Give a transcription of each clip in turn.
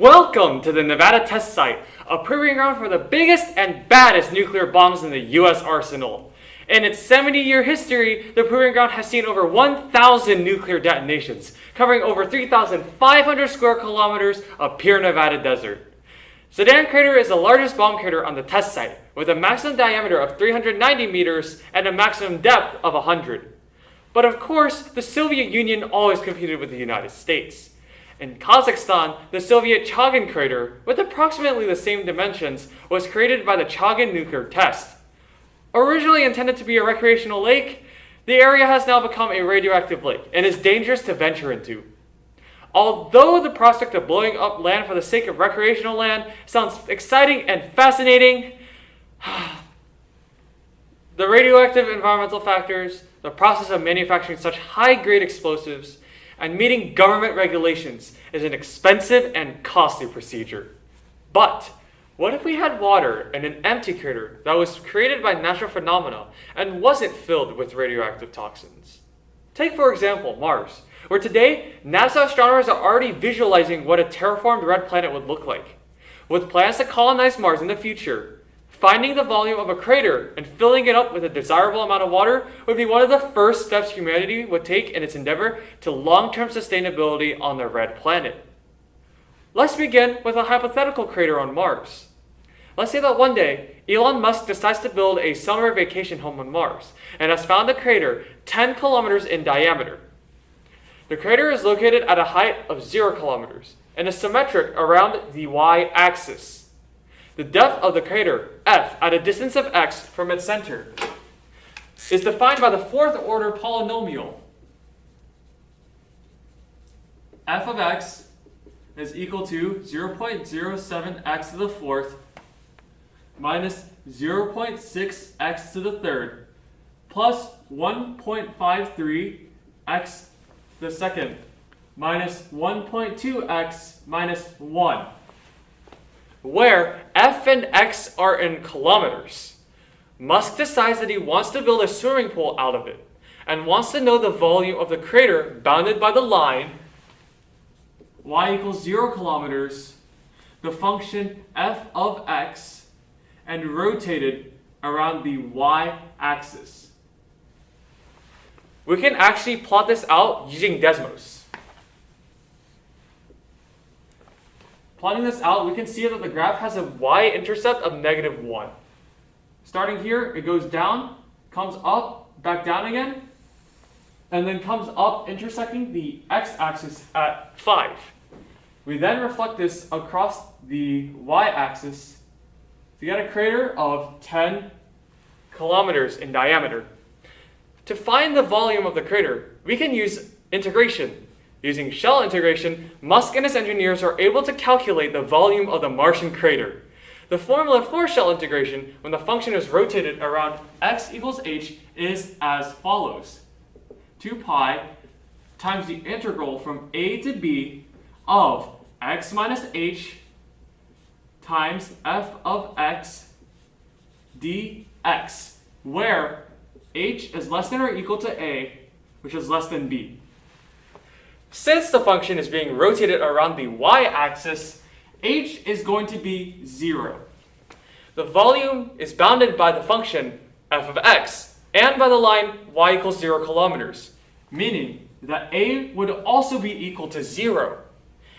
Welcome to the Nevada test site, a proving ground for the biggest and baddest nuclear bombs in the U.S. arsenal. In its 70-year history, the proving ground has seen over 1,000 nuclear detonations, covering over 3,500 square kilometers of pure Nevada desert. Sedan Crater is the largest bomb crater on the test site, with a maximum diameter of 390 meters and a maximum depth of 100. But of course, the Soviet Union always competed with the United States. In Kazakhstan, the Soviet Chagin crater, with approximately the same dimensions, was created by the Chagin nuclear test. Originally intended to be a recreational lake, the area has now become a radioactive lake and is dangerous to venture into. Although the prospect of blowing up land for the sake of recreational land sounds exciting and fascinating, the radioactive environmental factors, the process of manufacturing such high-grade explosives, and meeting government regulations is an expensive and costly procedure. But what if we had water in an empty crater that was created by natural phenomena and wasn't filled with radioactive toxins? Take, for example, Mars, where today NASA astronomers are already visualizing what a terraformed red planet would look like. With plans to colonize Mars in the future, finding the volume of a crater and filling it up with a desirable amount of water would be one of the first steps humanity would take in its endeavor to long-term sustainability on the red planet. Let's begin with a hypothetical crater on Mars. Let's say that one day, Elon Musk decides to build a summer vacation home on Mars and has found a crater 10 kilometers in diameter. The crater is located at a height of 0 kilometers and is symmetric around the y-axis. The depth of the crater, f, at a distance of x from its center, is defined by the fourth order polynomial. F of x is equal to 0.07x to the fourth minus 0.6x to the third plus 1.53x to the second minus 1.2x minus 1. Where f and x are in kilometers. Musk decides that he wants to build a swimming pool out of it and wants to know the volume of the crater bounded by the line y equals 0 kilometers, the function f of x, and rotated around the y-axis. We can actually plot this out using Desmos. Plotting this out, we can see that the graph has a y-intercept of -1. Starting here, it goes down, comes up, back down again, and then comes up intersecting the x-axis at 5. We then reflect this across the y-axis to get a crater of 10 kilometers in diameter. To find the volume of the crater, we can use integration. Using shell integration, Musk and his engineers are able to calculate the volume of the Martian crater. The formula for shell integration, when the function is rotated around x equals h, is as follows. 2 pi times the integral from a to b of x minus h times f of x dx, where h is less than or equal to a, which is less than b. Since the function is being rotated around the y-axis, h is going to be 0. The volume is bounded by the function f of x and by the line y equals 0 kilometers, meaning that a would also be equal to 0.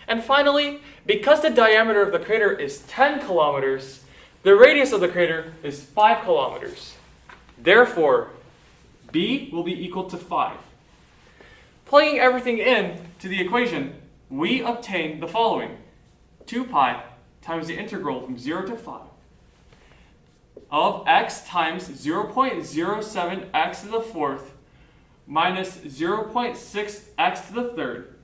And finally, because the diameter of the crater is 10 kilometers, the radius of the crater is 5 kilometers. Therefore, b will be equal to 5. Plugging everything in to the equation, we obtain the following. 2 pi times the integral from 0 to 5 of x times 0.07x to the fourth minus 0.6x to the third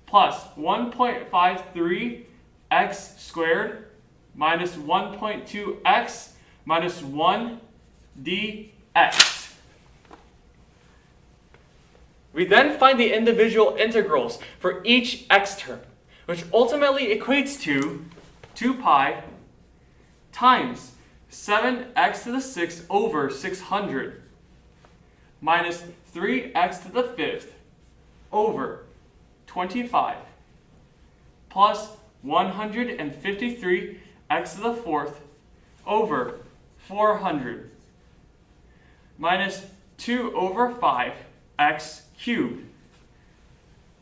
plus 1.53x squared minus 1.2x minus 1 dx. We then find the individual integrals for each x term, which ultimately equates to 2 pi times 7x to the 6th over 600 minus 3x to the 5th over 25 plus 153 x to the fourth over 400 minus 2 over 5 x cubed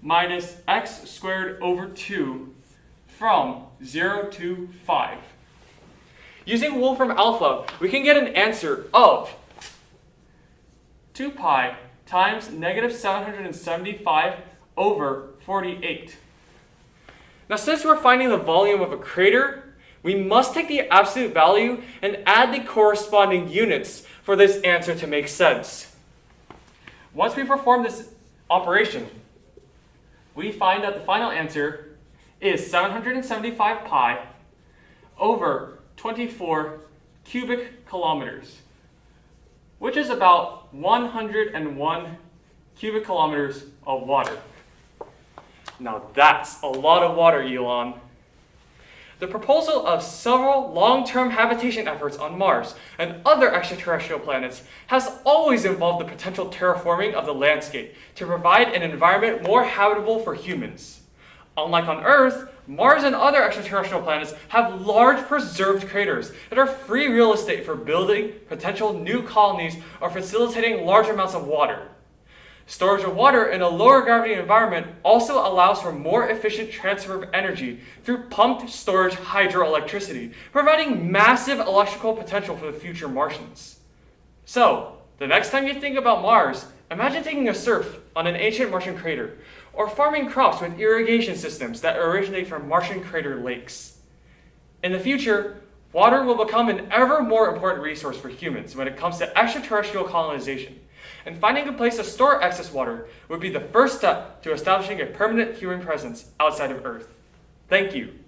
minus x squared over 2 from 0 to 5. Using Wolfram alpha, we can get an answer of 2 pi times negative 775 over 48. Now, since we're finding the volume of a crater, we must take the absolute value and add the corresponding units for this answer to make sense. Once we perform this operation, we find that the final answer is 775 pi over 24 cubic kilometers, which is about 101 cubic kilometers of water. Now that's a lot of water, Elon. The proposal of several long-term habitation efforts on Mars and other extraterrestrial planets has always involved the potential terraforming of the landscape to provide an environment more habitable for humans. Unlike on Earth, Mars and other extraterrestrial planets have large preserved craters that are free real estate for building potential new colonies or facilitating large amounts of water. Storage of water in a lower gravity environment also allows for more efficient transfer of energy through pumped storage hydroelectricity, providing massive electrical potential for the future Martians. So, the next time you think about Mars, imagine taking a surf on an ancient Martian crater, or farming crops with irrigation systems that originate from Martian crater lakes. In the future, water will become an ever more important resource for humans when it comes to extraterrestrial colonization, and finding a place to store excess water would be the first step to establishing a permanent human presence outside of Earth. Thank you.